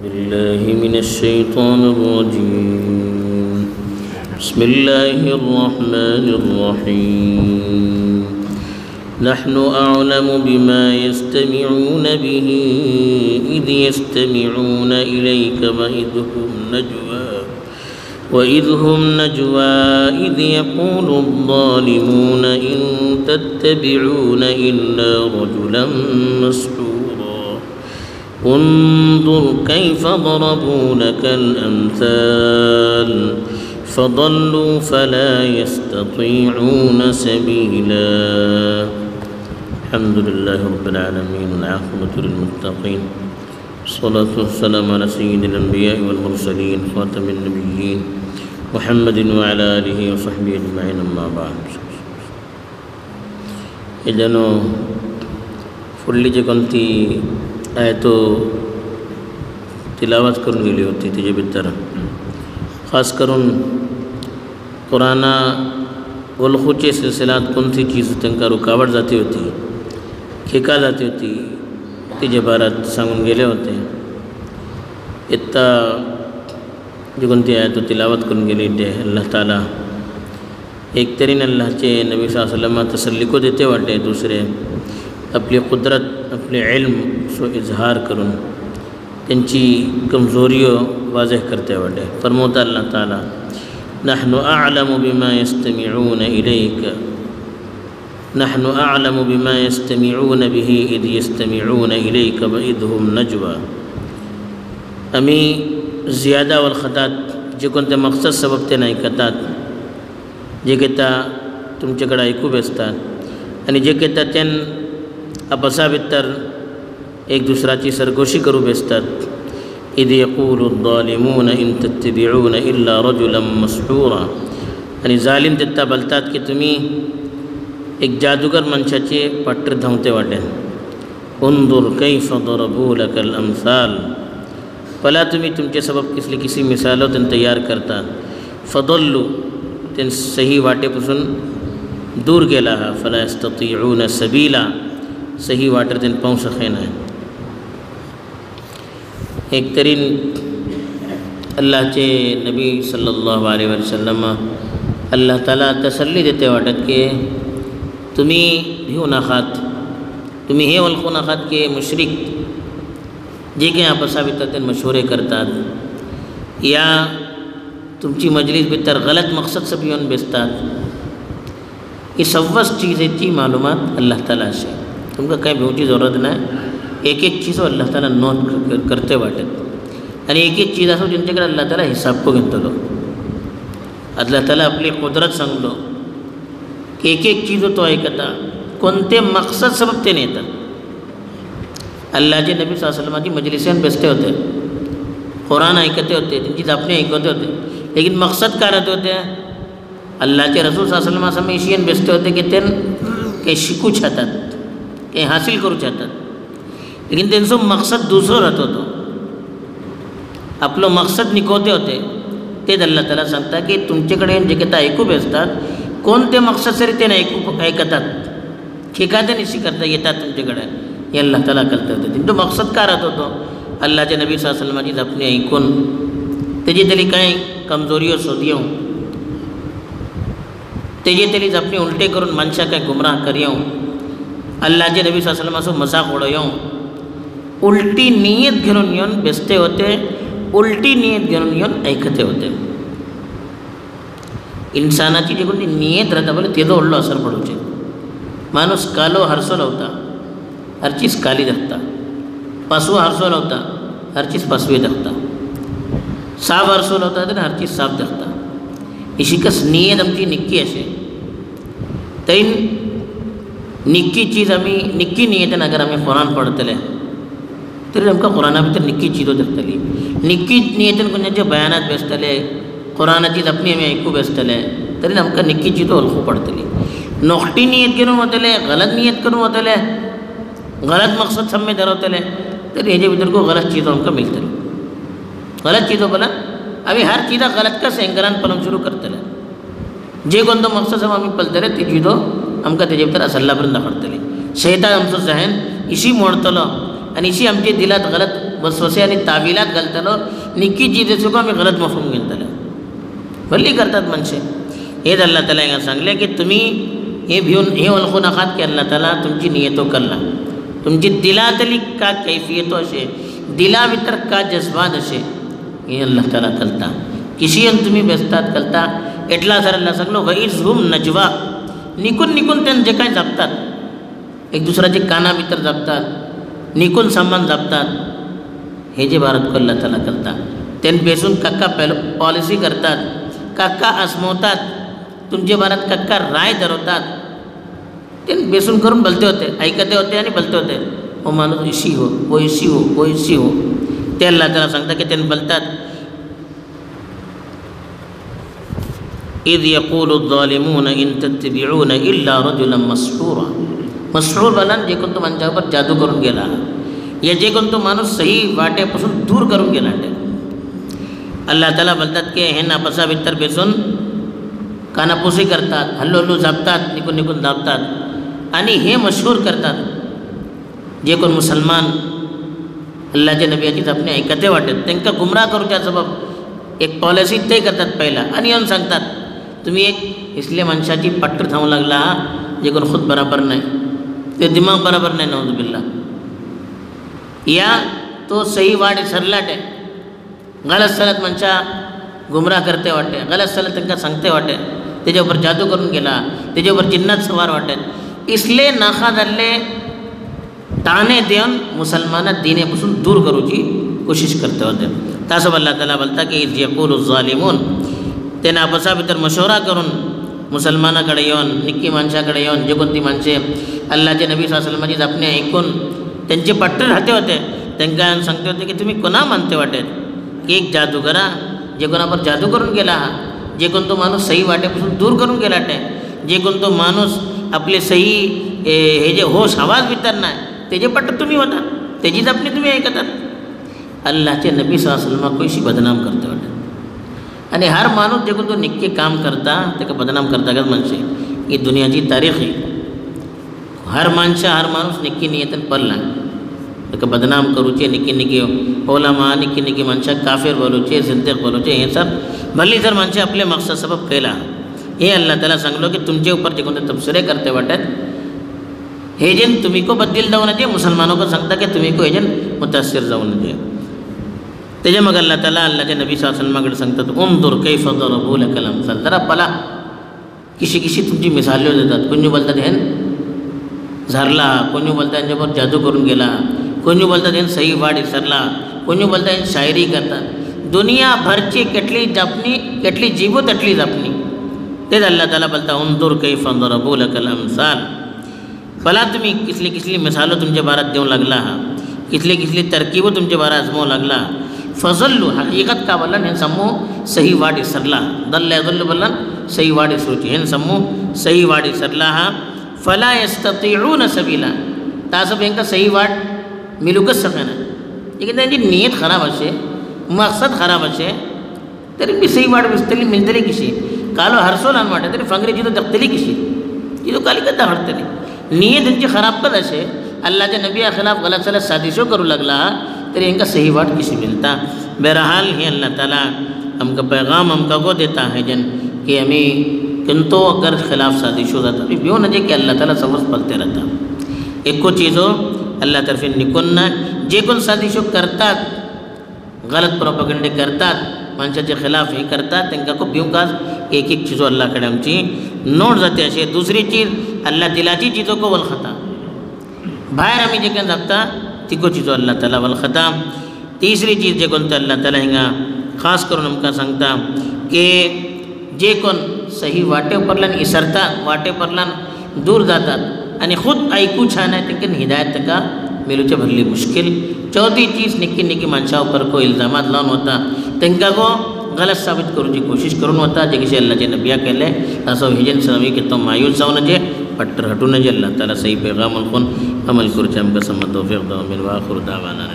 बिल्लाहि मिनश्शैतानिर्रजीम बिस्मिल्लाहिर्रहमानिर्रहीम नहनु अअलमु बिमा यस्तमिऊन बिही इज़ यस्तमिऊन इलैका وإذ هم نجوى إذ يقول الظالمون إن تتبعون إلا رجلا مسحورا انظر كيف ضربوا لك الأمثال فضلوا فلا يستطيعون سبيلا الحمد لله رب العالمين والعاقبة للمتقين الصلاة والسلام على سيد الأنبياء والمرسلين خاتم النبيين محمد وعلى آله وصحبه أجمعين أما بعد ಇದನ್ನು फुडली कोणती आयतो तिलावत करून गेली होती तिचे भितर खास करून कुराना वलखूचे सिलसिलात कोणती चीज तांकां रुकावट जाती होती खेका जाती होती तिजे बारात सांगून गेले होते इत्ता जी कोणती आयतो तिलावत करून गेली ते अल्लाह ताला एक तरीन अल्लाहचे नबी सल्लल्लाहु अलैहि वसल्लम तसल्ली को देते वाटे दूसरे अपनी कुदरत अपने इल्म सो इजहार करून त्यांची कमजोरियों वाज़ेह करते वाटे फरमोता अल्लाह ताला नहनु अअलमु बिमा यस्तमिऊन इलैका नहनु अअलमु बिमा यस्तमिऊन बिही इज़ यस्तमिऊन इलैका वइज़ हुम नजवा अमी ज़ियादा वल ख़तात जे कोणते मकसद सबब ते आयकतात जे किता तुमचे कडेन आयकूं बेसतात आनी जे किता तेन आपसा भितर एक दुसराची सरगोशी करूं बेसतात इज़ यक़ूलु ज़ालिमून इन तत्तबिऊन इल्ला रजुलन मस्हूरा आनी जालिम तेत्ता बोलतात की तुमी एक जादूगर मनशाचे पट्टर धांवते वाटेन उंदुर कैफ ज़रबू लकल अमसाल फला तुमी तुमचे सबब किसली किसी मिसालों तेन तैयार करता फदल्लू तेन सही वाटेपासून दूर गेला हा फला यस्ततीऊन सबीला सही वाटेर तेन पावूंक शकना एक तरीन अल्लाहचे नबी सल्लल्लाहु अलैहि वसल्लम अल्लाह ताला तसल्ली देते वाटत की तुम्ही भिवू नाकात तुम्ही हे वळखू नाकात की मुश्रिक जे काही आपसा भितर ते मशवरे करतात या तुमची मजलिस भितर गलत मकसद सब येवन बेसतात ही सव्वस चीजेची मालूमात अल्लाह ताला अशे तुमकां कांय भिवची जरूरत ना एक एक चीज अल्लाह ताला नोंद करते वाटत आनी एक एक चीज आसा जेंचे कडेन अल्लाह ताला हिसाब को घेतलो अल्लाह ताला आपली कुदरत सांगलो की एक एक चीज तो आयकता कोणते मकसद सबब ते येतात अल्लाहचे नबी सल्लल्लाहु अलैहि वसल्लम मजलिसेन बेसते होते कुरान आयकते होते त्यांची जापणी ऐकते होते लेकिन मकसद काय रहते होते अल्लाहचे रसूल सल्लल्लाहु अलैहि वसल्लम समोर इशियन बेसते होते की ते काही शिकू चाहतात काही हासिल करू चाहतात लेकिन त्यांचा मकसद दुसरो राहत होतो आपलो मकसद निकोवते होते तेच अल्लाह ताला सांगता की तुमचेकडे जे कितें ऐकू बेसतात कोणते मकसद सरी ते ऐकतात ठिकाते निश्चित करता येतात तुमच्याकडे हे अल्लाह ताला कळतं होतं त्यांचा मकसद काय राहत होतो अल्लाहचे नबी सल्लल्लाहु अलैहि वसल्लमची जापणी ऐकून तेजी तरी कांय कमजोरियो सोदयो तेजी तरी जापणी उलटे करून मनशाक कांय गुमराह करयो अल्लाहचे नबी सल्लल्लाहु अलैहि वसल्लम मजाक उडयो उलटी नियत घेऊन येऊन बेसते होते उलटी नियत घेऊन येऊन ऐकते होते इन्सानाची जी कोणती नियत राहता बोले तेजो व्हडलो असर पडूचे माणूस कालो हारसो लावता हर चीज काली दाखता पासवो हारसो लावता हर चीज पासवी दाखता साफ हारसो लावता तर हर चीज साफ दाखता ही शिकस नियत आमची निक्की अशे तरी निक्की चीज आमी निक्की नियतेन अगर आमी कुरान पडतले तरी आमकां कुराना भितर निक्की चिजो दिसतली निक्की नियतेन कोणाचे बयानात बेसतले कुरानाची जापणी आमी आयकूं बेसतले तरी आमकां निक्की चिजो वळखूं पडटली नोखटी नियत करून वतले गलत नियत करून वतले गलत मकसद सामने धरवतले तरी हेजे भितर को गलत चीजो आमकां मिळतली गलत चीजो बोला आमी हर चीजा गलत का सेंकरान पळोवंक सुरू करतले जे कोणतो मकसद सब आमी पळतले ती चिजो आमकां तेजे भितर असल्ला पर्यंत दाखवतली शैतान आमचो जहन इशी मोडतलो आनी इशी आमच्या दिलात गलत वसवसे आणि ताविलात घालतलो निक्की चीजेचो आमी गलत मफहूम घेतले भल्ली करतात मनशे हेच अल्लाह ताला हिंगा सांगले की तुमी हे भिवन हे वळखू नाकात की अल्लाह ताला तुमची नियतो करला तुमची दिलातली का कैफियतो अशे दिला भितर का जज्बात अशे हे अल्लाह ताला कळता किशीयन तुमी बेसतात कळता एटला सर अल्लाह सांगलो वइझहुम नजवा निकून निकून तेन जे काय जपतात एक दुसऱ्याचे काना भितर जपतात निकून सामान जपतात हे जे भारत को अल्लाह ताला कळता तेन बेसून कक्का पॉलिसी करतात कक्का आसमवतात तुमचे भारत कक्का राय धरवतात ते बेसून करून बोलते होते ऐकते होते आणि बोलते होते वो माणूस इशी हो वो इशी हो वो इशी हो ते अल्लाह ताला सांगता की ते बोलतात इद यक़ूलु ज़ालिमून इन तत्तबिऊन इल्ला रजुलन मस्हूरा मस्हूर बलन जे कोण तो माणसावर जादू करून गेला या जे कोण तो माणूस सही वाटेपासून दूर करून गेला अल्लाह ताला बोलतात की हे नापसा भितर बेसून कानापुसी करतात हल्लो हल्लो झापतात निकून निकून झापतात आणि हे मशहूर करतात जे कोण मुसलमान अल्लाहच्या नबियाची झापणे ऐकते वाटत त्यांना गुमराह करूच्या सबब एक पॉलिसी ते करतात पहिला आणि येऊन सांगतात तुम्ही एक इसले मनशाची पट्टर थांबू लागला जे कोण खुद बराबर नाही ते दिमाग बराबर नाही नौजुबिल्ला या तो सही वाट सरलाटे गलत सलत मनशा गुमराह करते वाटे गलत सलत त्यांना सांगते वाटे त्याच्यावर जादू करून गेला त्याच्यावर जिन्नात सवार वाटत इसले नाखा जाल्ले ताने देऊन मुसलमाना दिनेपासून दूर करूची कोशिश करते होते तासब अल्लाह ताला बोलता की इज यक़ूलु ज़ालिमून त्यांना आपसा भितर मशवरा करून मुसलमानाकडे येऊन निक्की माणसाकडे येऊन जे कोणती माणसे अल्लाहचे नबी सल्लल्लाहु अलैहि वसल्लमची आपणे ऐकून त्यांचे पट्टे राहते होते त्यांना सांगते होते की तुम्ही कोणा मानते वाटेत एक जादूगरा जे कोणावर जादू करून गेला जे कोण तो माणूस सही वाटेपासून दूर करून गेला जे कोण तो माणूस आपले सही हे जे होश आवाज भितर नाही त्याचे पट्ट तुम्ही होता त्याचीच आपली तुम्ही ऐकतात अल्लाहचे नबी सल्लल्लाहु अलैहि वसल्लम कोईशी बदनाम करते वाटत आणि हर माणूस जे कोण तो निक्के काम करता त्याला बदनाम करता का मनसे ही दुनियाची तारीख आहे हर माणूस निक्की नियतन पडला त्याला बदनाम करूचे निक्की निक्की ओलामा निक्की निक्की मनशा काफिर बोलूचे जिंदक बोलूचे हे सब भली जर मनशे आपले मकसद सबब केला हे अल्लाह ताला सांगलो की तुमचे ऊपर जे कोणते तफसिरे करते वाटत हे जन तुम्ही को बदल जाऊ नये मुसलमानों को सांगता की तुम्ही को हे जन मुतासिर जाऊ नये त्याच्या मग अल्लाह ताला अल्लाहच्या नबी सल्लल्लाहु अलैहि वसल्लमकडे सांगतात उंदुर कैफ दरबू लकल अमसाल जरा पला किशी किशी तुमची मिसाल्यो देतात कोणी बोलतात हेन झारला कोणी बोलतात यांच्यावर जादू करून गेला कोणी बोलतात हेन सही वाट इसरला कोणी बोलतात हेन शायरी करतात दुनिया भरची केटली जापणी केटली जीवो तटली जापणी तेच अल्लाह ताला बोलता उंदुर कैफ दरबू लकल अमसाल भला तुम्ही किसली किसली मिसालो तुमच्या बारात देऊ लागला किसली किसली तरकीबो तुमच्या बारा आजमावू लागला फजल्लू हकीकत का बोलन हेन समूह सही वाट इसरला दल्ले दल्लु बोलन सही वाट इसरूची हेन समूह सही वाट इसरला फला यस्ततीऊन सबीला तासब हेंका सही वाट मिलूकच सकेना लेकिन त्यांची नियत खराब असे मकसद खराब असे तरी मी सही वाट बिस्तली मिळतली कशी कालो हरसोल अन वाटे तरी फंगरेची तो दखतली कशी ती तो काली कदा हडतली नियत त्यांची खराब कद असे अल्लाहच्या नबिया खिलाफ गलत सलत साजिशो करू लागला तरी इनका सही वाट किसी मिलता बहरहाल ही अल्लाह ताला हमका पैगाम हमका को देता है जन कि हमें किंतो अगर खिलाफ साजिश हो जाता अभी ब्यों नजे कि अल्लाह ताला सबस पलते रहता एक को चीज़ हो अल्लाह तरफी निकुन जे कोण साजिशो करतात गलत प्रोपगंडे करतात माणसाच्या खिलाफ हे करतात त्यांना को ब्यों काज एक एक चीज़ो अल्लाहकडे आमची नोट जाते असे दुसरी चीज़ अल्लाह दिलाची चीज़ों को वलखता बाहेर आम्ही जे काही जगता तिको चीज़ो अल्लाह ताला वलखता तीसरी चीज़ जे कोणतं अल्लाह ताला हिंगा खास करून आमकां सांगता की जे कोण सही वाटे परल्यान इसरतात वाटे परल्यान दूर जातात आणि खुद ऐकू छान आहे तेकन हिदायत तका मेलूचे भरली मुश्किल चौथी चीज़ निक्की निक्की माणसा ऊपर को इल्ज़ामात लावून होता तेंका को गलत साबित करूची कोशिश करून होता जे किसी अल्लाहचे नबिया केले असो हिजन समी की तो मायूस जाऊ नजे पट्टर हटू नजे अल्लाह ताला सही पैगाम अमल करूचे आमकां समज तौफीक दो मिन व आखिर दावाना